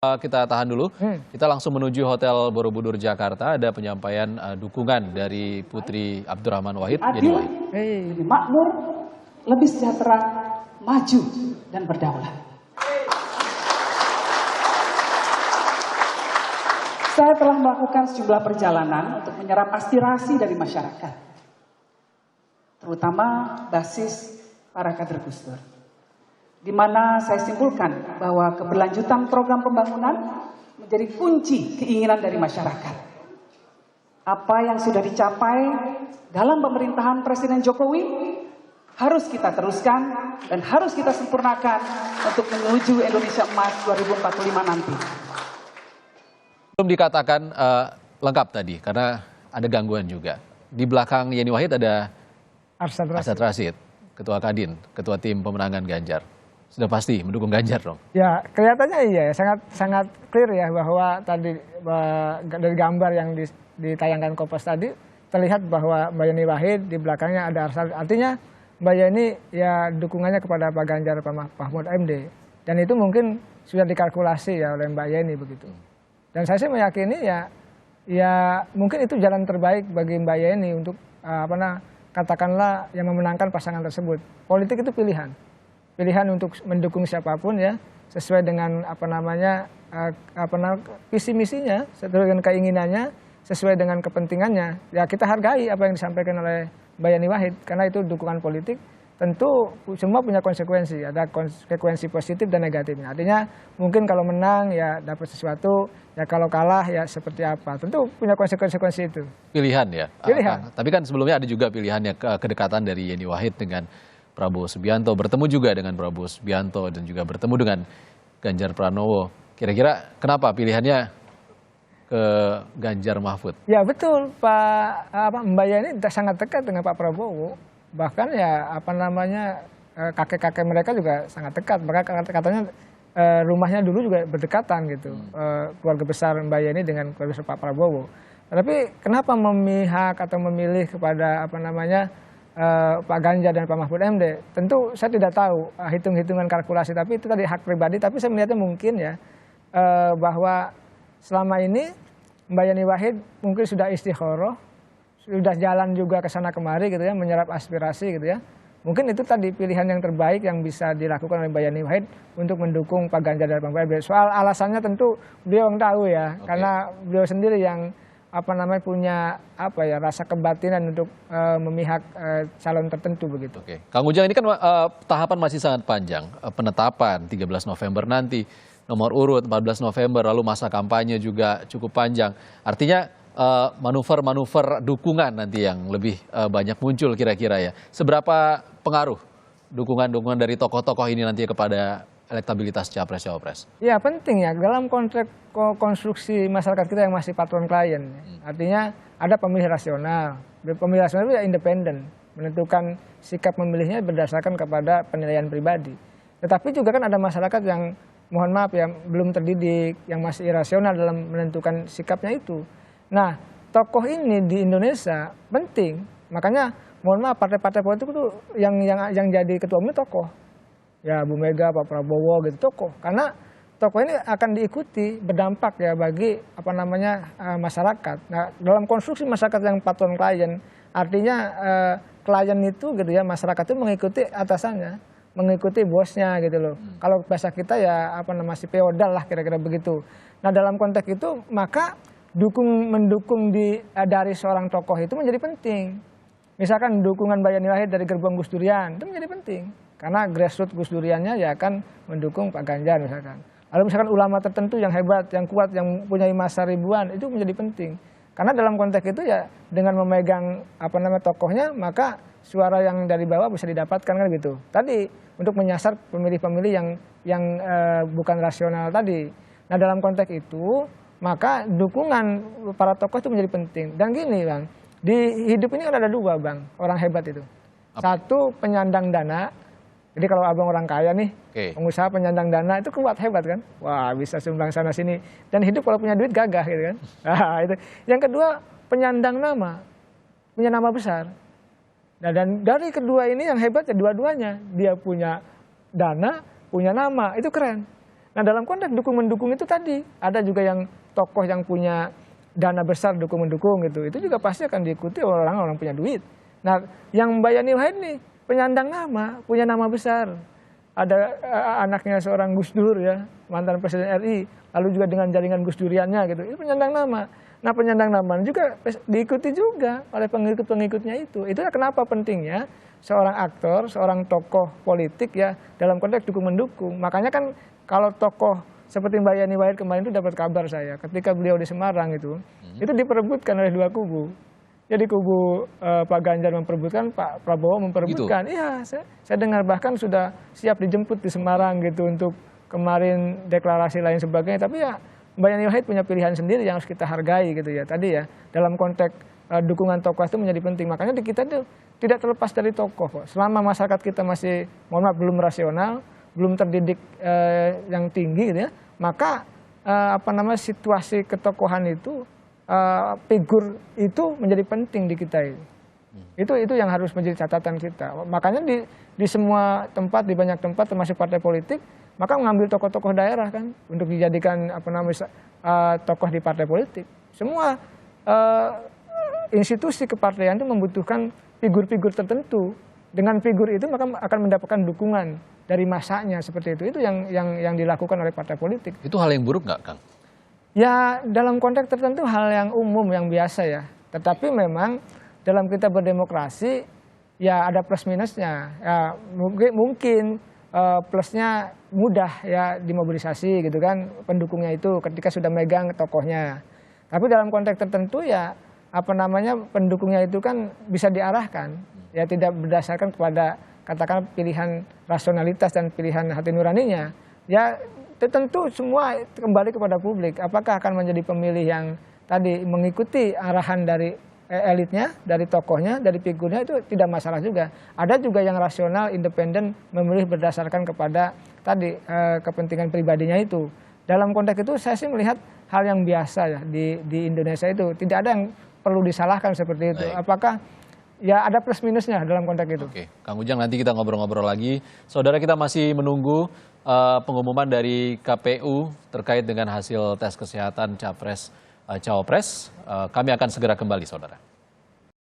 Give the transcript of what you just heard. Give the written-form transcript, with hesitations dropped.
Kita tahan dulu, kita langsung menuju Hotel Borobudur Jakarta. Ada penyampaian dukungan dari Putri Abdurrahman Wahid, Yeni Wahid. Lebih makmur, lebih sejahtera, maju dan berdaulat. Saya telah melakukan sejumlah perjalanan untuk menyerap aspirasi dari masyarakat, terutama basis para kader Gus Dur, di mana saya simpulkan bahwa keberlanjutan program pembangunan menjadi kunci keinginan dari masyarakat. Apa yang sudah dicapai dalam pemerintahan Presiden Jokowi harus kita teruskan dan harus kita sempurnakan untuk menuju Indonesia Emas 2045 nanti. Belum dikatakan lengkap tadi karena ada gangguan juga. Di belakang Yeni Wahid ada Arsyad Rashid, Ketua Kadin, Ketua Tim Pemenangan Ganjar. Sudah pasti mendukung Ganjar dong? Ya, kelihatannya iya, sangat clear ya bahwa tadi dari gambar yang ditayangkan Kompas tadi terlihat bahwa Mbak Yeni Wahid di belakangnya ada Arsyad. Artinya Mbak Yeni ya dukungannya kepada Pak Ganjar, Pak Mahfud MD. Dan itu mungkin sudah dikalkulasi ya oleh Mbak Yeni begitu. Dan saya sih meyakini ya mungkin itu jalan terbaik bagi Mbak Yeni untuk katakanlah yang memenangkan pasangan tersebut. Politik itu pilihan untuk mendukung siapapun ya sesuai dengan visi misinya, sesuai dengan keinginannya, sesuai dengan kepentingannya. Ya kita hargai apa yang disampaikan oleh Mbak Yeni Wahid karena itu dukungan politik. Tentu semua punya konsekuensi, ada konsekuensi positif dan negatifnya. Artinya mungkin kalau menang ya dapat sesuatu, ya kalau kalah ya seperti apa. Tentu punya konsekuensi itu. Pilihan ya? Pilihan. Tapi kan sebelumnya ada juga pilihannya kedekatan dari Yeni Wahid dengan Prabowo Subianto, bertemu juga dengan Prabowo Subianto dan juga bertemu dengan Ganjar Pranowo. Kira-kira kenapa pilihannya ke Ganjar Mahfud? Ya betul, Mbak Yeni sangat dekat dengan Pak Prabowo. Bahkan ya kakek-kakek mereka juga sangat dekat. Mereka katanya rumahnya dulu juga berdekatan gitu. Keluarga besar Mbak Yeni dengan keluarga besar Pak Prabowo. Tapi kenapa memihak atau memilih kepada Pak Ganjar dan Pak Mahfud MD? Tentu saya tidak tahu hitung-hitungan kalkulasi, tapi itu tadi hak pribadi. Tapi saya melihatnya mungkin ya bahwa selama ini Mbak Yeni Wahid mungkin sudah istikharah, sudah jalan juga ke sana kemari gitu ya, menyerap aspirasi gitu ya. Mungkin itu tadi pilihan yang terbaik yang bisa dilakukan oleh Mbak Yeni Wahid untuk mendukung Pak Ganjar dan Pak Mahfud MD. Soal alasannya tentu beliau yang tahu ya, karena beliau sendiri yang punya rasa kebatinan untuk memihak calon tertentu begitu. Oke, Kang Ujang, ini kan tahapan masih sangat panjang. Penetapan 13 November nanti, nomor urut 14 November, lalu masa kampanye juga cukup panjang. Artinya manuver-manuver dukungan nanti yang lebih banyak muncul kira-kira ya. Seberapa pengaruh dukungan-dukungan dari tokoh-tokoh ini nanti kepada elektabilitas Capres-Cawapres? Ya penting ya, dalam konteks konstruksi masyarakat kita yang masih patron klien. Artinya ada pemilih rasional. Pemilih rasional itu ya independen, menentukan sikap memilihnya berdasarkan kepada penilaian pribadi. Tetapi juga kan ada masyarakat yang mohon maaf ya belum terdidik, yang masih irasional dalam menentukan sikapnya itu. Nah, tokoh ini di Indonesia penting. Makanya mohon maaf partai-partai politik itu yang jadi ketua umum tokoh. Ya Bu Mega, Pak Prabowo gitu tokoh. Karena tokoh ini akan diikuti berdampak ya bagi masyarakat. Nah, dalam konstruksi masyarakat yang patron klien, artinya klien itu gitu ya, masyarakat itu mengikuti atasannya, mengikuti bosnya gitu loh. Kalau bahasa kita ya masih feodal lah kira-kira begitu. Nah, dalam konteks itu maka mendukung dari seorang tokoh itu menjadi penting. Misalkan dukungan Mbak Yeni Wahid dari gerbong Gus Durian itu menjadi penting. Karena grassroots Gus Duriannya ya akan mendukung Pak Ganjar misalkan. Lalu misalkan ulama tertentu yang hebat, yang kuat, yang punya massa ribuan itu menjadi penting. Karena dalam konteks itu ya dengan memegang tokohnya maka suara yang dari bawah bisa didapatkan kan gitu. Tadi untuk menyasar pemilih-pemilih yang bukan rasional tadi. Nah dalam konteks itu maka dukungan para tokoh itu menjadi penting. Dan gini Bang, di hidup ini kan ada dua Bang, orang hebat itu. Satu penyandang dana, jadi kalau abang orang kaya nih, pengusaha penyandang dana itu kuat hebat kan. Wah bisa sumbang sana sini. Dan hidup kalau punya duit gagah gitu kan. Nah, itu. Yang kedua penyandang nama, punya nama besar. Nah dan dari kedua ini yang hebat ya dua-duanya. Dia punya dana, punya nama, itu keren. Nah dalam konteks dukung-mendukung itu tadi, ada juga yang tokoh yang punya dana besar dukung-mendukung gitu, itu juga pasti akan diikuti oleh orang-orang punya duit. Nah yang Mbak Yani Wahid nih, penyandang nama, punya nama besar. Ada anaknya seorang Gus Dur ya, mantan Presiden RI, lalu juga dengan jaringan Gus Duriannya gitu, itu penyandang nama. Nah penyandang nama juga diikuti juga oleh pengikut-pengikutnya itu. Itulah kenapa pentingnya seorang aktor, seorang tokoh politik ya dalam konteks dukung-mendukung. Makanya kan kalau tokoh seperti Mbak Yani Wahid kemarin itu dapat kabar saya ketika beliau di Semarang itu diperebutkan oleh dua kubu. Jadi kubu Pak Ganjar memperebutkan, Pak Prabowo memperebutkan. Iya, saya dengar bahkan sudah siap dijemput di Semarang gitu untuk kemarin deklarasi lain sebagainya. Tapi ya Mbak Yani Wahid punya pilihan sendiri yang harus kita hargai gitu ya. Tadi ya dalam konteks dukungan tokoh itu menjadi penting. Makanya di kita itu tidak terlepas dari tokoh kok. Selama masyarakat kita masih, mohon maaf, belum rasional, belum terdidik yang tinggi gitu ya, maka situasi ketokohan itu, figur itu menjadi penting di kita ini. Itu yang harus menjadi catatan kita. Makanya di semua tempat, di banyak tempat termasuk partai politik, maka mengambil tokoh-tokoh daerah kan untuk dijadikan tokoh di partai politik. Semua institusi kepartaian itu membutuhkan figur-figur tertentu. Dengan figur itu maka akan mendapatkan dukungan dari masanya seperti itu. Itu yang dilakukan oleh partai politik. Itu hal yang buruk nggak, Kang? Ya dalam konteks tertentu hal yang umum, yang biasa ya. Tetapi memang dalam kita berdemokrasi ya ada plus minusnya. Ya, mungkin plusnya mudah ya dimobilisasi gitu kan pendukungnya itu ketika sudah megang tokohnya. Tapi dalam konteks tertentu ya pendukungnya itu kan bisa diarahkan. Ya tidak berdasarkan kepada katakan pilihan rasionalitas dan pilihan hati nuraninya. Ya tentu semua kembali kepada publik. Apakah akan menjadi pemilih yang tadi mengikuti arahan dari elitnya, dari tokohnya, dari figurnya, itu tidak masalah juga. Ada juga yang rasional, independen, memilih berdasarkan kepada tadi kepentingan pribadinya itu. Dalam konteks itu saya sih melihat hal yang biasa ya di Indonesia itu. Tidak ada yang perlu disalahkan seperti itu. Baik. Apakah ya ada plus minusnya dalam konteks itu. Oke, Kang Ujang, nanti kita ngobrol-ngobrol lagi. Saudara, kita masih menunggu pengumuman dari KPU terkait dengan hasil tes kesehatan Capres Cawapres. Kami akan segera kembali, saudara.